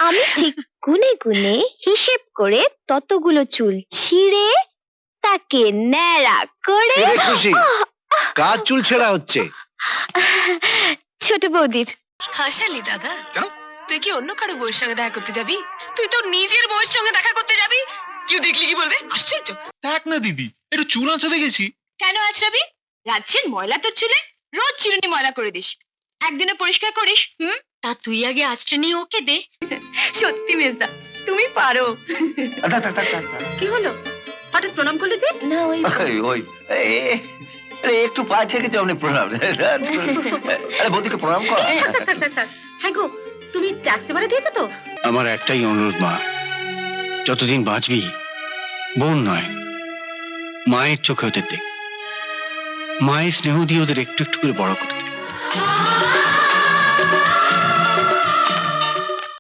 আমি ঠিক গুনে গুনে হিসেব করে ততগুলো চুল ছিঁড়ে তাকে ন্যাড়া করে খুশি কার চুল ছেঁড়া হচ্ছে? ছোট বৌদির। হাসালি দাদা, তুই কি অন্য কারো বউয়ের সঙ্গে দেখা করতে যাবি? তুই তো নিজের বউয়ের সঙ্গে দেখা করতে যাবি। কেউ দেখলি কি বলবে? আশ্চর্য। দেখ না দিদি, একটু চুল আঁচড়ে দেখেছি। কেন আঁচড়াবি? রাজ্যের ময়লা তোর চুলে, রোজ চিরুনি ময়লা করে দিস, একদিনে পরিষ্কার করিস? তা তুই আগে আঁচড়ে নিয়ে ওকে দে। সত্যি মেজদা, তুমি পারো। কি হলো, হঠাৎ প্রণাম করলে যে? না ওই একটু পা ঠেকেছে আপনি প্রণাম। আরে বৌদিকে প্রণাম কর। হ্যাঁ গো, তুমি ট্যাক্সি ভাড়া দিয়েছো তো? আমার একটাই অনুরোধ মা, যতদিন বাঁচবি বোন নয় মায়ের চোখে ওদের দেখ, মায়ের স্নেহ দিয়ে ওদের একটু একটু করে বড় করতে।